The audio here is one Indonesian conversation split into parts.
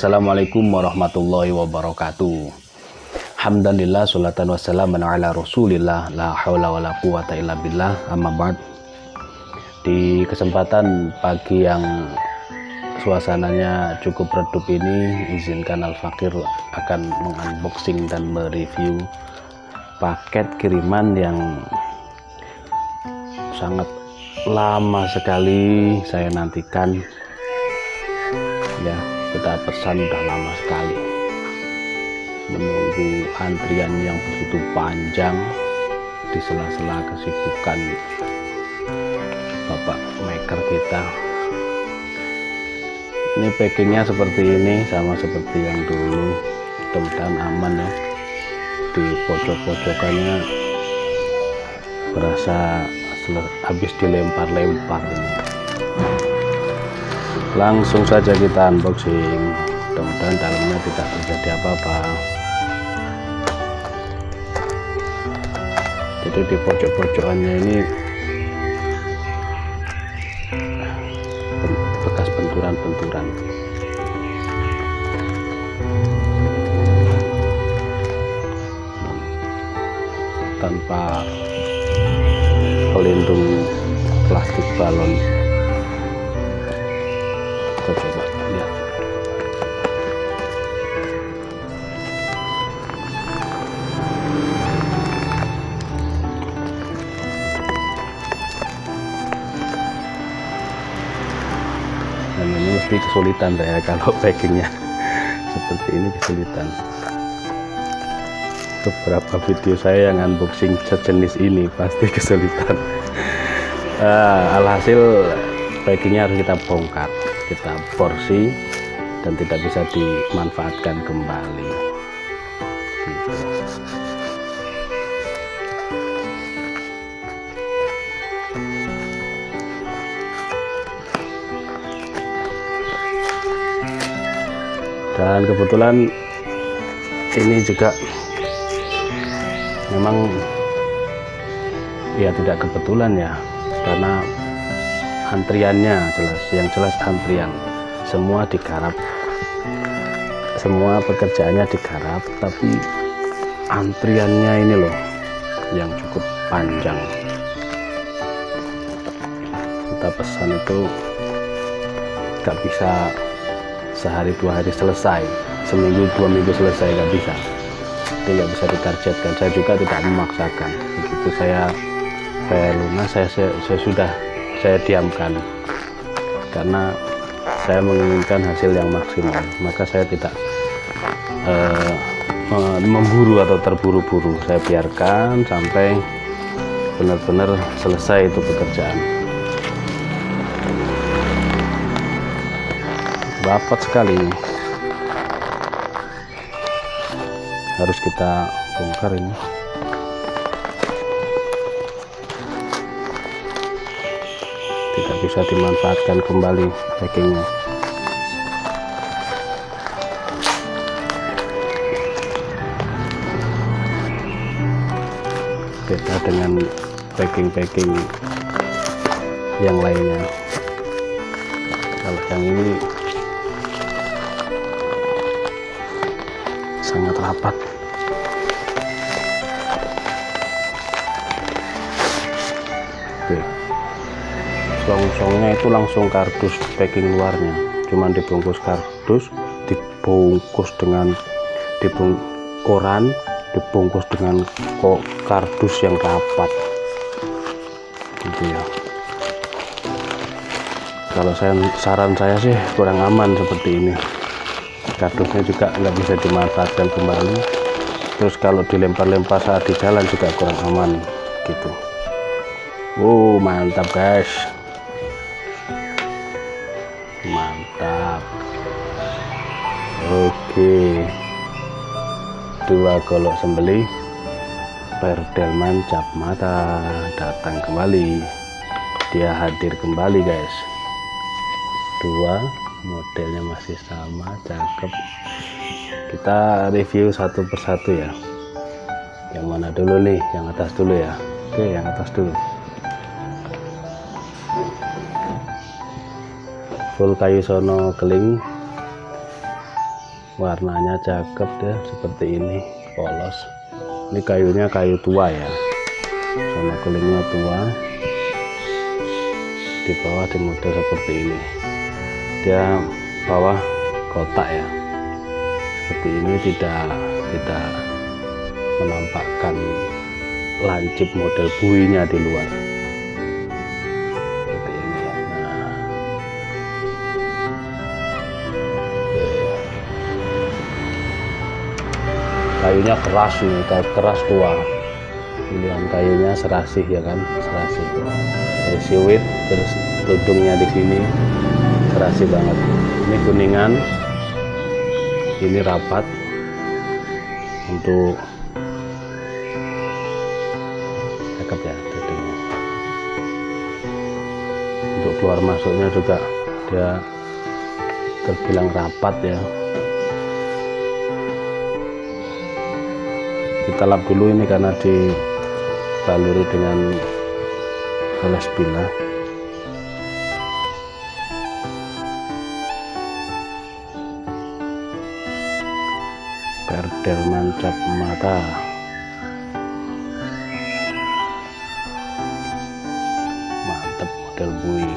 Assalamualaikum warahmatullahi wabarakatuh. Alhamdulillah, sholatan wassalamu ala rasulillah, la haula wala quwata illa billah, amma ba'd. Di kesempatan pagi yang suasananya cukup redup ini, izinkan Al-Fakir akan mengunboxing dan mereview paket kiriman yang sangat lama sekali saya nantikan. Ya, kita pesan udah lama sekali, menunggu antrian yang begitu panjang di sela-sela kesibukan bapak maker kita. Ini packingnya seperti ini, sama seperti yang dulu, mudah-mudahan aman ya. Di pojok-pojokannya berasa habis dilempar-lempar ini. Langsung saja kita unboxing, mudah-mudahan dalamnya tidak terjadi apa-apa. Jadi di pojok-pojokannya ini bekas benturan-benturan. Tanpa pelindung plastik balon. Kita coba lihat. Dan ini mesti kesulitan saya kalau packingnya seperti ini, kesulitan. Beberapa video saya yang unboxing sejenis ini pasti kesulitan. Alhasil packingnya harus kita bongkar, kita porsi, dan tidak bisa dimanfaatkan kembali gitu. Dan kebetulan ini juga memang ya tidak kebetulan ya, karena antriannya jelas antrian, semua digarap, semua pekerjaannya digarap, tapi antriannya ini loh yang cukup panjang. Kita pesan itu gak bisa sehari dua hari selesai, seminggu dua minggu selesai, gak bisa. Tidak bisa ditargetkan. Saya juga tidak memaksakan. Begitu saya lunas, saya diamkan, karena saya menginginkan hasil yang maksimal. Maka saya tidak memburu atau terburu-buru. Saya biarkan sampai benar-benar selesai itu pekerjaan. Rapat sekali ini. Harus kita bongkar ini. Tidak bisa dimanfaatkan kembali packingnya. Beda dengan packing-packing yang lainnya. Kalau yang ini sangat rapat. Oke, selongsongnya itu langsung kardus packing luarnya, cuman dibungkus kardus, dibungkus dengan koran, dibungkus dengan kardus yang rapat gitu ya. Kalau saran saya sih kurang aman seperti ini. Kardusnya juga nggak bisa dimanfaatkan kembali, terus kalau dilempar-lempar saat di jalan juga kurang aman gitu. Mantap guys, mantap. Oke, 2 golok sembelih Perdelman Cap Mata datang kembali, dia hadir kembali guys. 2 modelnya masih sama, cakep. Kita review satu persatu ya. Yang mana dulu nih? Yang atas dulu ya. Oke, yang atas dulu. Full kayu sono keling, warnanya cakep deh, seperti ini, polos. Ini kayunya kayu tua ya, sama kelingnya tua. Di bawah di model seperti ini, dia bawah kotak ya, seperti ini, tidak menampakkan lancip model buinya di luar, seperti ini ya. Nah, kayunya keras nih, keras tua. Pilihan kayunya serasih ya kan, serasih. Dari siwit, terus tudungnya di sini serasih banget. Ini kuningan, ini rapat untuk cakep ya tudungnya. Untuk keluar masuknya juga dia terbilang rapat ya. Kita lap dulu ini karena dibaluri dengan oles bilah. Perdelman cap mata, mantep model bui.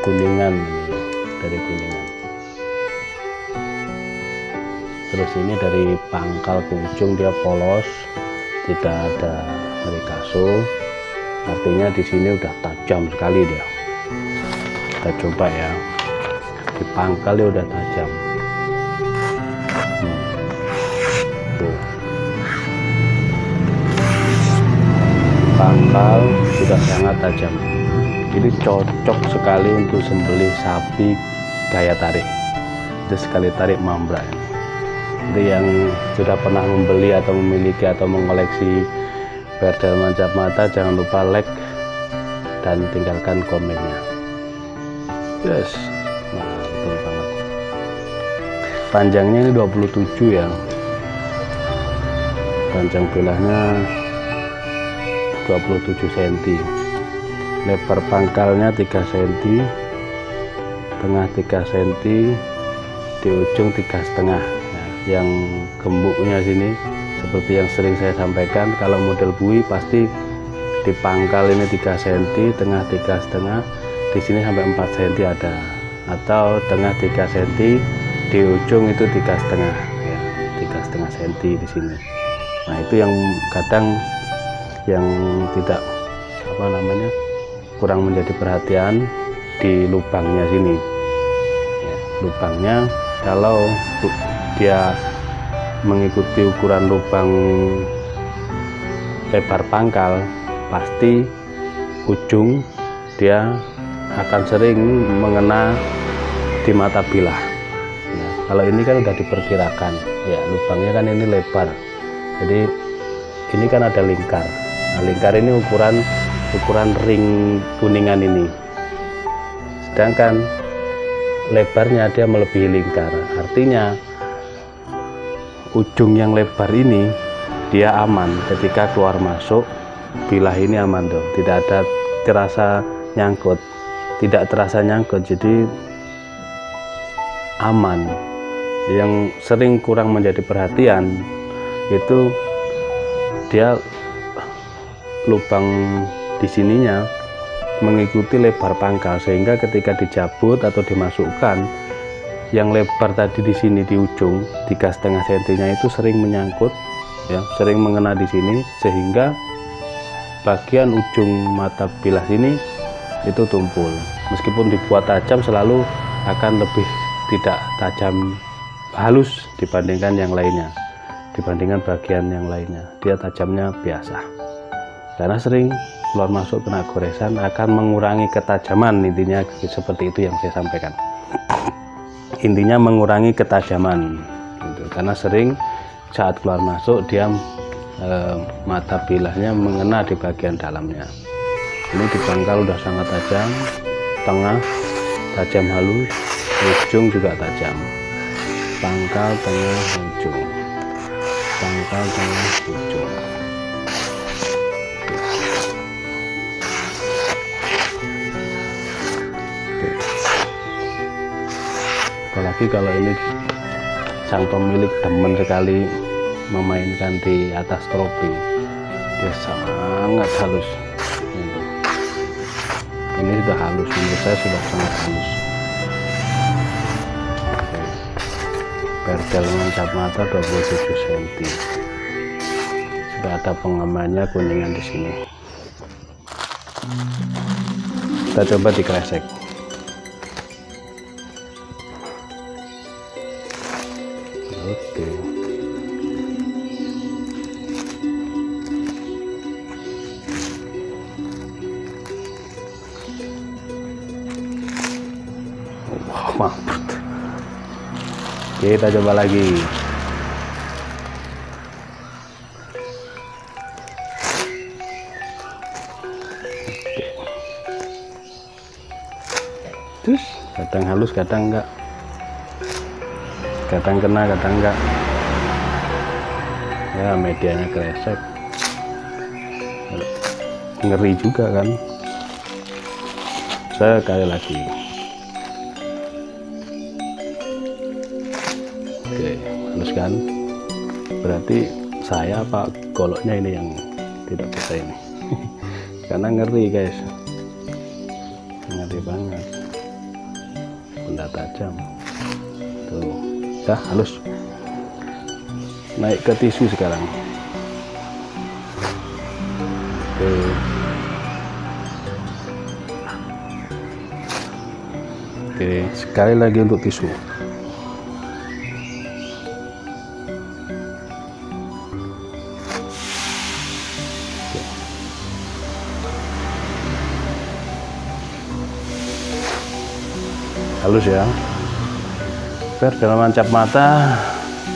Kuningan ini, dari kuningan. Terus ini dari pangkal ke ujung dia polos, tidak ada rikaso, artinya di sini udah tajam sekali dia. Kita coba ya, di pangkal dia udah tajam. Tuh. Pangkal sudah sangat tajam. Ini cocok sekali untuk sembelih sapi gaya tarik. Itu sekali tarik mambra. Itu yang sudah pernah membeli atau memiliki atau mengoleksi Perdelman cap mata, jangan lupa like dan tinggalkan komennya. Yes, mantap banget. Panjangnya ini 27 ya. Panjang bilahnya 27 cm. Lebar pangkalnya 3 cm, tengah 3 cm, di ujung 3,5. Nah, yang gembuknya sini seperti yang sering saya sampaikan, kalau model bui pasti di pangkal ini 3 cm, tengah 3,5, di sini sampai 4 cm ada, atau tengah 3 cm, di ujung itu 3,5 ya, 3,5 cm di sini. Nah, itu yang kadang yang tidak kurang menjadi perhatian di lubangnya sini ya, lubangnya kalau dia mengikuti ukuran lubang lebar pangkal, pasti ujung dia akan sering mengena di mata bilah ya. Kalau ini kan udah diperkirakan ya, lubangnya kan ini lebar, jadi ini kan ada lingkar. Nah, lingkar ini ukuran ring kuningan ini, sedangkan lebarnya dia melebihi lingkar, artinya ujung yang lebar ini dia aman ketika keluar masuk bilah ini, aman dong, tidak ada terasa nyangkut, jadi aman. Yang sering kurang menjadi perhatian itu dia lubang di sininya mengikuti lebar pangkal, sehingga ketika dicabut atau dimasukkan, yang lebar tadi di sini di ujung 3,5 cm-nya itu sering menyangkut ya, sering mengena di sini, sehingga bagian ujung mata bilah sini itu tumpul. Meskipun dibuat tajam, selalu akan lebih tidak tajam, halus dibandingkan yang lainnya, dibandingkan bagian yang lainnya. Dia tajamnya biasa, karena sering keluar masuk kena goresan, akan mengurangi ketajaman. Intinya seperti itu yang saya sampaikan. Intinya mengurangi ketajaman gitu. Karena sering saat keluar masuk dia mata bilahnya mengena di bagian dalamnya. Ini di pangkal udah sangat tajam, tengah tajam halus, ujung juga tajam. Pangkal, tengah, ujung, pangkal, tengah, ujung. apalagi kalau ini sang pemilik demen sekali memainkan di atas tropi, dia sangat halus. Ini sudah halus, menurut saya sudah sangat halus. Berdel mancap mata 27 cm. Sudah ada pengamannya kuningan di sini. Kita coba dikresek. Oke. Wah, mampet. Kita coba lagi. Terus kadang halus, kadang enggak. Kadang kena, kadang enggak. Ya, medianya kresek. Ngeri juga kan. Sekali lagi. Oke, halus kan? Berarti saya apa goloknya ini yang tidak bisa ini. Karena ngeri guys. Ngeri banget. Benda tajam. Tuh, dah halus. Naik ke tisu sekarang. Oke. Oke, sekali lagi untuk tisu. Halus ya. Berdel mancap mata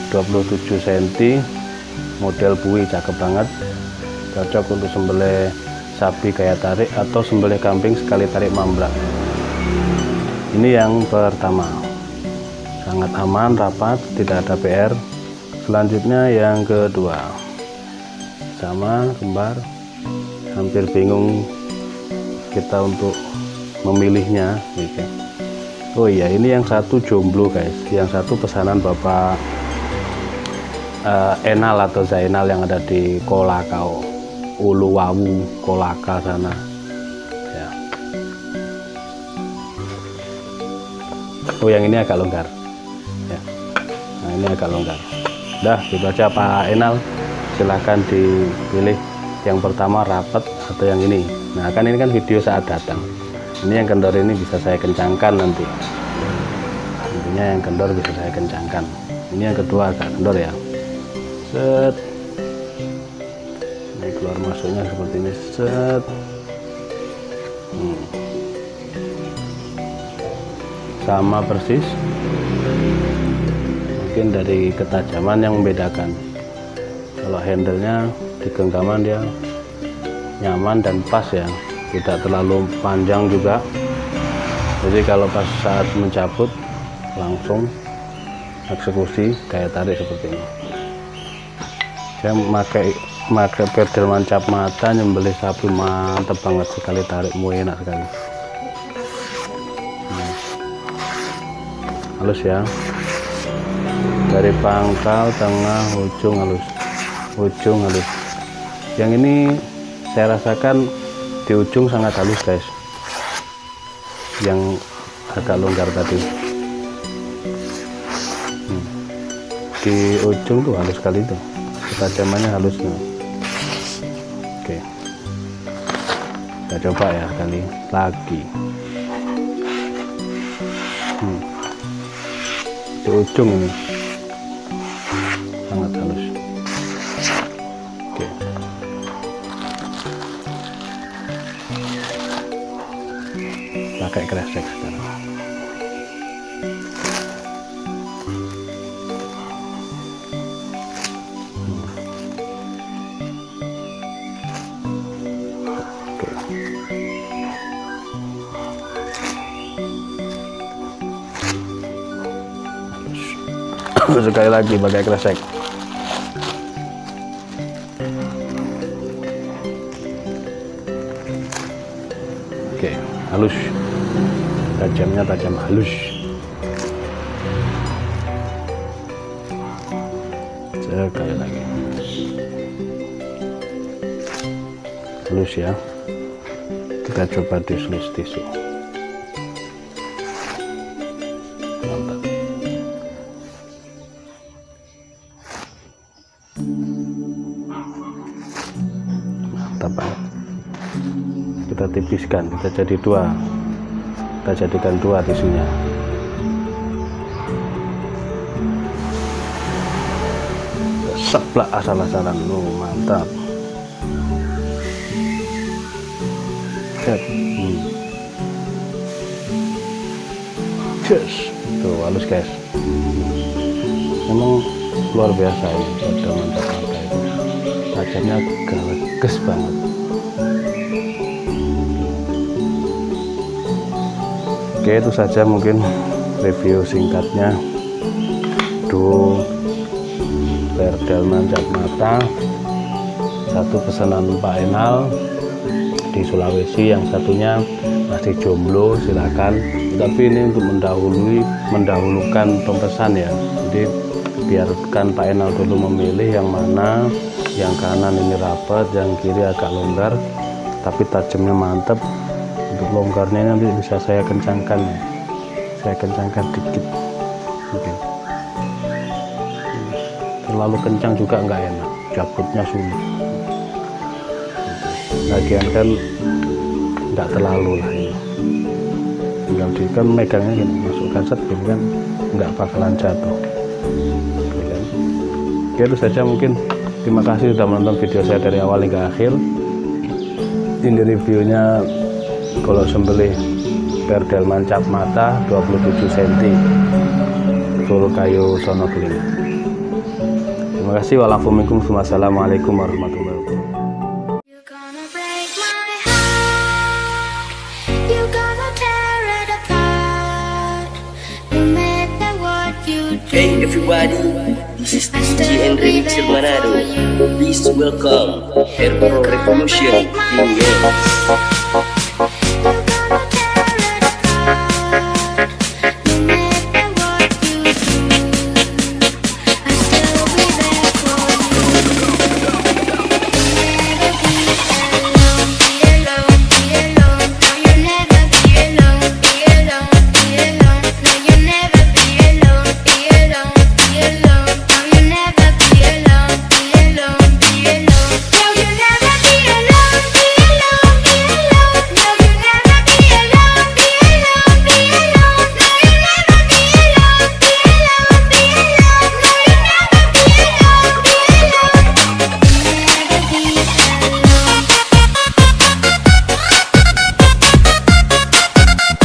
27 cm, model bui, cakep banget, cocok untuk sembelih sapi gaya tarik atau sembelih kambing sekali tarik mambrak. Ini yang pertama, sangat aman, rapat, tidak ada PR. Selanjutnya yang kedua, sama kembar, hampir bingung kita untuk memilihnya gitu. Oh iya, ini yang satu jomblo guys, yang satu pesanan Bapak Enal atau Zainal yang ada di Kolakau, Uluwawu, Kolaka sana ya. Oh, yang ini agak longgar ya. Nah, ini agak longgar. Dah, gitu aja Pak Enal, silahkan dipilih yang pertama rapat atau yang ini. Nah, kan ini kan video saat datang. Ini yang kendor ini bisa saya kencangkan nanti. Intinya yang kendor bisa saya kencangkan. Ini yang kedua agak kendor ya. Set. Ini keluar masuknya seperti ini. Set. Sama persis. Mungkin dari ketajaman yang membedakan. Kalau handle-nya di genggaman dia nyaman dan pas ya. Tidak terlalu panjang juga, jadi kalau pas saat mencabut langsung eksekusi gaya tarik seperti ini. Saya pakai berdel mancap mata nyembelih sapi, mantep banget sekali, tarikmu enak sekali. Nah, halus ya, dari pangkal, tengah, ujung halus. Yang ini saya rasakan di ujung sangat halus guys, yang agak longgar tadi. Di ujung tuh halus sekali tuh, ketajamannya halusnya. Oke, kita coba ya sekali lagi. Di ujung ini sangat halus. Oke. Pakai kresek sekarang. Sekali lagi pakai kresek. Oke, halus. Tajamnya tajam halus. sekali lagi. Halus ya, kita coba diselus tisu. Mantap. Mantap banget. Kita tipiskan, kita jadi dua, kita jadikan dua tisunya. Seplak asal-asalan, mantap. Yes, tuh halus guys. Memang luar biasa ini pada mantap-mantap itu. Tajamnya geles banget. Oke, itu saja mungkin review singkatnya duo perdel manjat mata. Satu pesanan Pak Enal di Sulawesi, yang satunya masih jomblo, silakan. Tapi ini untuk mendahulukan pemesan ya. Jadi biarkan Pak Enal dulu memilih yang mana. Yang kanan ini rapat, yang kiri agak longgar, tapi tajamnya mantap. Untuk longgarnya nanti bisa saya kencangkan ya. Saya kencangkan dikit. Oke. Terlalu kencang juga nggak enak, cabutnya sulit. Lagian kan nggak terlalu lah ini. Tinggal di kan megangnya gini, masukkan set gini kan nggak bakalan jatuh. Oke, itu saja mungkin. Terima kasih sudah menonton video saya dari awal hingga akhir. Ini reviewnya kalau sembelih perdel mancap mata 27 cm full kayu sono beling. Terima kasih. Wassalamualaikum warahmatullahi wabarakatuh. Hey everybody, this is DJ Andre Mixer Manado. Please welcome Air Pro Revolution in